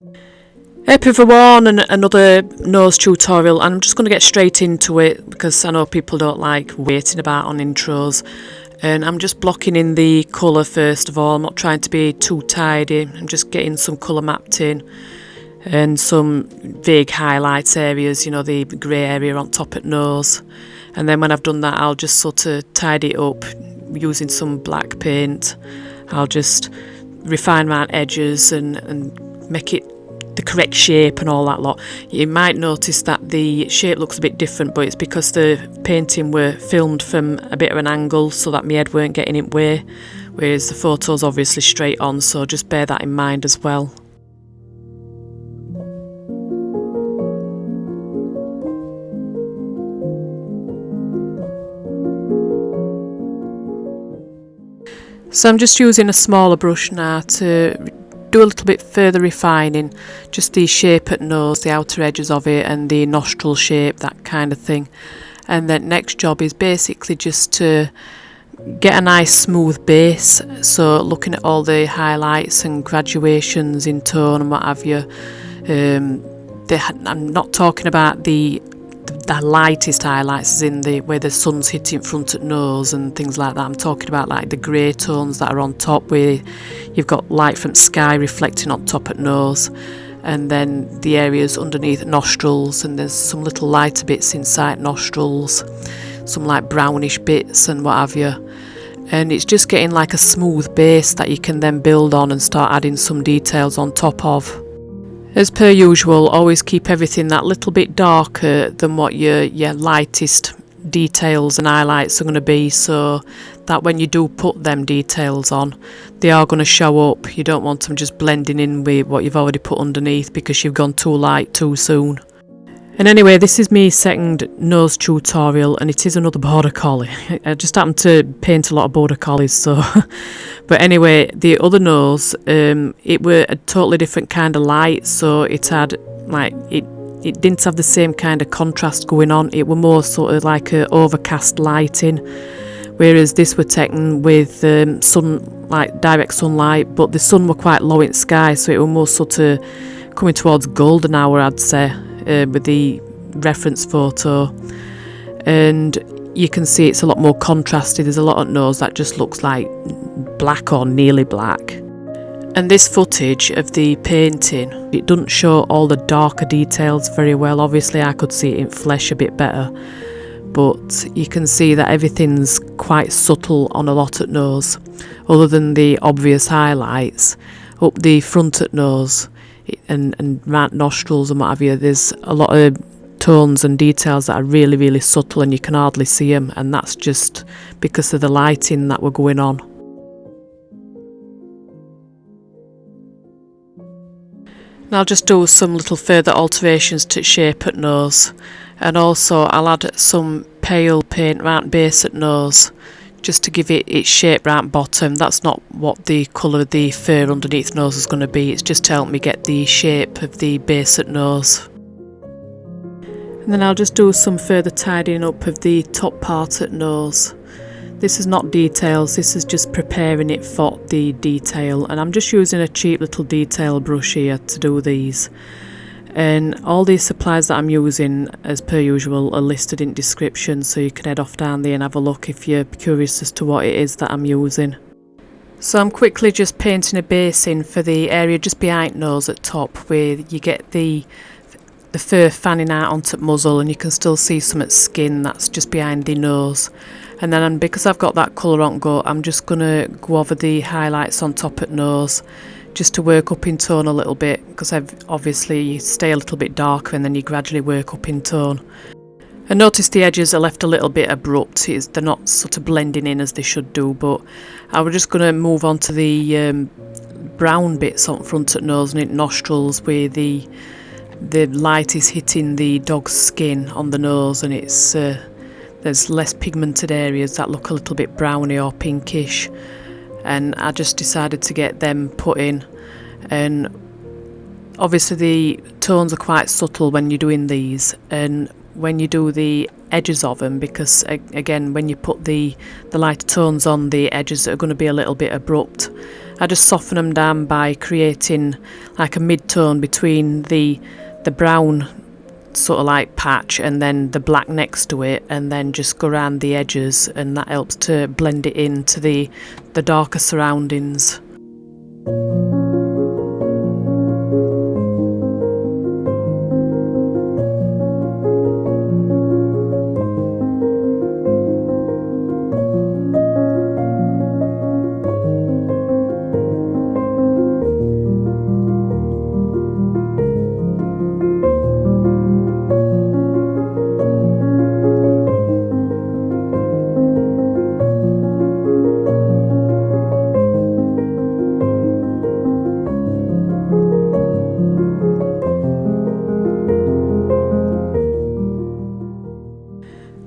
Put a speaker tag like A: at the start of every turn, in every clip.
A: Hey everyone, and another nose tutorial, and I'm just going to get straight into it because I know people don't like waiting about on intros. And I'm just blocking in the colour first of all. I'm not trying to be too tidy. I'm just getting some colour mapped in and some vague highlights areas, you know, the grey area on top at nose. And then when I've done that, I'll just sort of tidy it up using some black paint. I'll just refine around edges and make it the correct shape and all that lot. You might notice that the shape looks a bit different, but it's because the painting were filmed from a bit of an angle so that my head weren't getting in the way, whereas the photo's obviously straight on, so just bear that in mind as well. So I'm just using a smaller brush now to do a little bit further refining, just the shape at nose, the outer edges of it and the nostril shape, that kind of thing. And then next job is basically just to get a nice smooth base, so looking at all the highlights and graduations in tone and what have you. I'm not talking about the lightest highlights as in the where the sun's hitting front at nose and things like that. I'm talking about like the grey tones that are on top where you've got light from sky reflecting on top at nose, and then the areas underneath nostrils, and there's some little lighter bits inside nostrils, some like brownish bits and what have you. And it's just getting like a smooth base that you can then build on and start adding some details on top of. As per usual, always keep everything that little bit darker than what your lightest details and highlights are going to be, so that when you do put them details on, they are going to show up. You don't want them just blending in with what you've already put underneath because you've gone too light too soon. And anyway, this is my second nose tutorial, and it is another border collie. I just happened to paint a lot of border collies, so but anyway, the other nose, it were a totally different kind of light, so it had like it didn't have the same kind of contrast going on. It were more sort of like a overcast lighting, whereas this were taken with like direct sunlight, but the sun were quite low in the sky, so it were more sort of coming towards golden hour, I'd say, with the reference photo. And you can see it's a lot more contrasted. There's a lot of nose that just looks like black or nearly black. And this footage of the painting, it doesn't show all the darker details very well. Obviously I could see it in flesh a bit better, but you can see that everything's quite subtle on a lot at nose, other than the obvious highlights. Up the front at nose and round nostrils and what have you, there's a lot of tones and details that are really, really subtle and you can hardly see them, and that's just because of the lighting that were going on. And I'll just do some little further alterations to shape at nose, and also I'll add some pale paint round base at nose just to give it its shape round bottom. That's not what the colour of the fur underneath nose is going to be, it's just to help me get the shape of the base at nose. And then I'll just do some further tidying up of the top part at nose. This is not details, this is just preparing it for the detail, and I'm just using a cheap little detail brush here to do these. And all these supplies that I'm using, as per usual, are listed in description, so you can head off down there and have a look if you're curious as to what it is that I'm using. So I'm quickly just painting a base in for the area just behind nose at top, where you get the fur fanning out onto muzzle and you can still see some at skin that's just behind the nose. And then because I've got that colour on go, I'm just going to go over the highlights on top at nose, just to work up in tone a little bit, because obviously you stay a little bit darker and then you gradually work up in tone. And notice the edges are left a little bit abrupt, they're not sort of blending in as they should do, but I was just going to move on to the brown bits on front at nose and nostrils, where the light is hitting the dog's skin on the nose, and it's there's less pigmented areas that look a little bit browny or pinkish, and I just decided to get them put in. And obviously the tones are quite subtle when you're doing these, and when you do the edges of them, because again when you put the lighter tones on, the edges are going to be a little bit abrupt. I just soften them down by creating like a mid-tone between the brown sort of like patch and then the black next to it, and then just go around the edges, and that helps to blend it into the darker surroundings.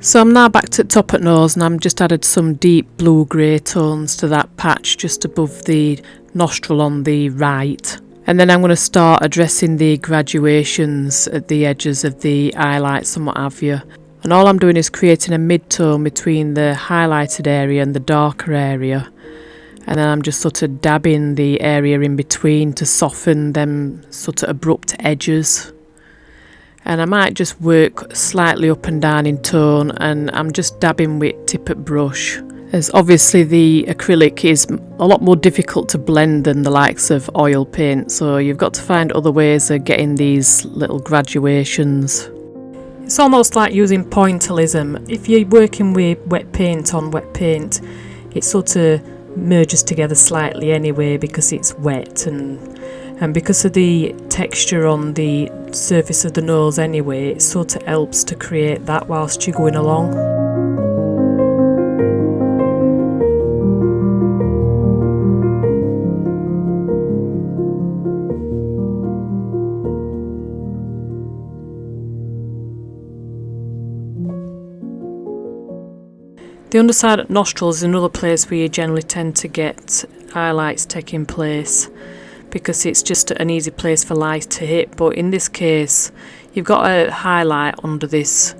A: So I'm now back to the top at nose, and I'm just added some deep blue grey tones to that patch just above the nostril on the right. And then I'm going to start addressing the graduations at the edges of the highlights and what have you. And all I'm doing is creating a mid-tone between the highlighted area and the darker area. And then I'm just sort of dabbing the area in between to soften them sort of abrupt edges. And I might just work slightly up and down in tone, and I'm just dabbing with tippet brush, as obviously the acrylic is a lot more difficult to blend than the likes of oil paint, so you've got to find other ways of getting these little graduations. It's almost like using pointillism. If you're working with wet paint on wet paint, it sort of merges together slightly anyway because it's wet, and because of the texture on the surface of the nose anyway, it sort of helps to create that whilst you're going along. The underside of nostrils is another place where you generally tend to get highlights taking place, because it's just an easy place for light to hit. But in this case, you've got a highlight under this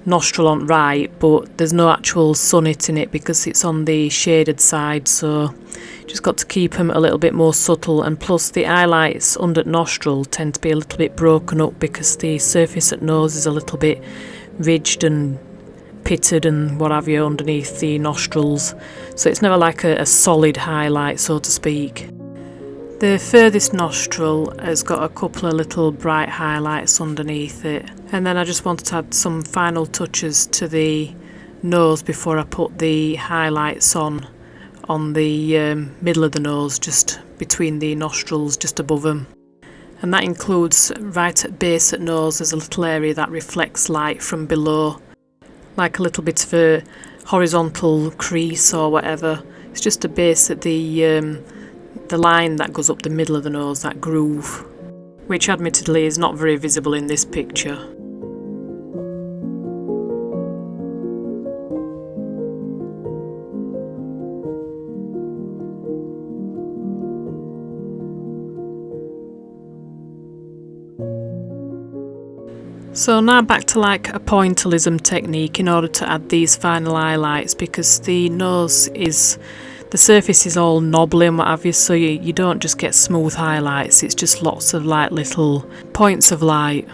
A: nostril on right, but there's no actual sun hitting it because it's on the shaded side, so just got to keep them a little bit more subtle. And plus the highlights under the nostril tend to be a little bit broken up because the surface at nose is a little bit ridged and pitted and what have you underneath the nostrils, so it's never like a solid highlight, so to speak. The furthest nostril has got a couple of little bright highlights underneath it, and then I just wanted to add some final touches to the nose before I put the highlights on the middle of the nose, just between the nostrils, just above them. And that includes right at base at nose, there's a little area that reflects light from below, like a little bit of a horizontal crease or whatever. It's just a base at the line that goes up the middle of the nose, that groove, which admittedly is not very visible in this picture. So now back to like a pointillism technique in order to add these final highlights, because the nose is, the surface is all knobbly and what have you, so you don't just get smooth highlights, it's just lots of like little points of light.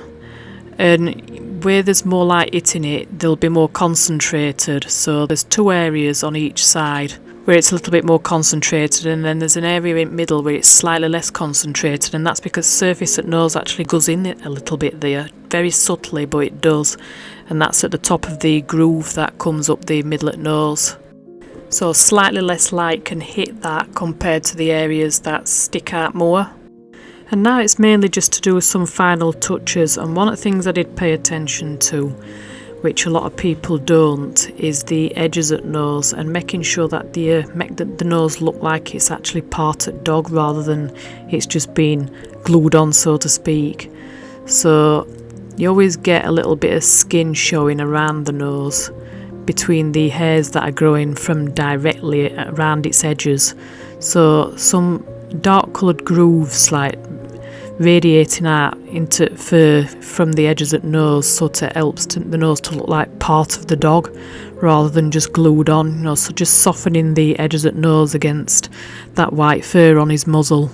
A: And where there's more light hitting it, they'll be more concentrated, so there's two areas on each side where it's a little bit more concentrated, and then there's an area in the middle where it's slightly less concentrated, and that's because surface at nose actually goes in it a little bit there, very subtly, but it does, and that's at the top of the groove that comes up the middle at nose. So slightly less light can hit that compared to the areas that stick out more. And now it's mainly just to do with some final touches, and one of the things I did pay attention to, which a lot of people don't, is the edges at nose, and making sure that make the nose look like it's actually parted dog rather than it's just been glued on, so to speak. So you always get a little bit of skin showing around the nose between the hairs that are growing from directly around its edges. So some dark coloured grooves, like radiating out into fur from the edges at nose, so it helps the nose to look like part of the dog rather than just glued on, you know, so just softening the edges at nose against that white fur on his muzzle.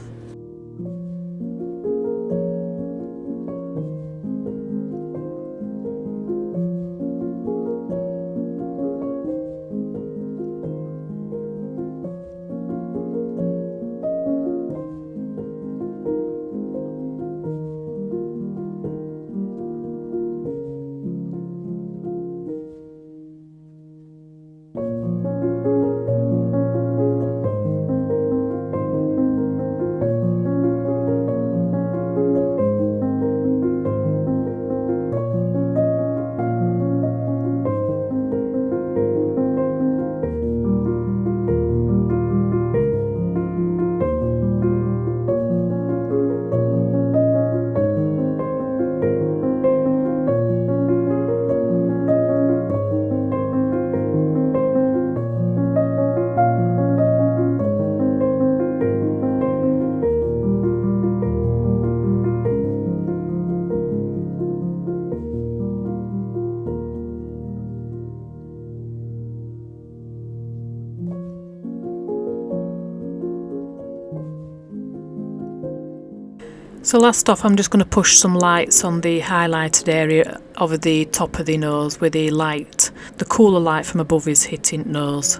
A: So last off, I'm just going to push some lights on the highlighted area over the top of the nose with the light, the cooler light from above is hitting nose,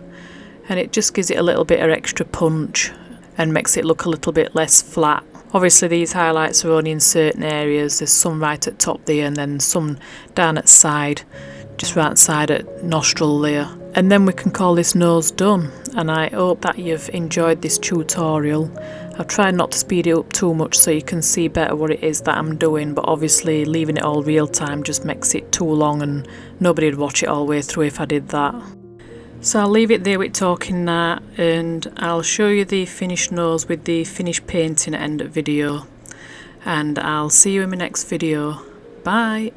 A: and it just gives it a little bit of extra punch and makes it look a little bit less flat. Obviously these highlights are only in certain areas, there's some right at top there and then some down at side, just right side at nostril there. And then we can call this nose done, and I hope that you've enjoyed this tutorial. I've tried not to speed it up too much so you can see better what it is that I'm doing, but obviously leaving it all real time just makes it too long and nobody would watch it all the way through if I did that. So I'll leave it there with talking now, and I'll show you the finished nose with the finished painting at the end of the video, and I'll see you in my next video. Bye!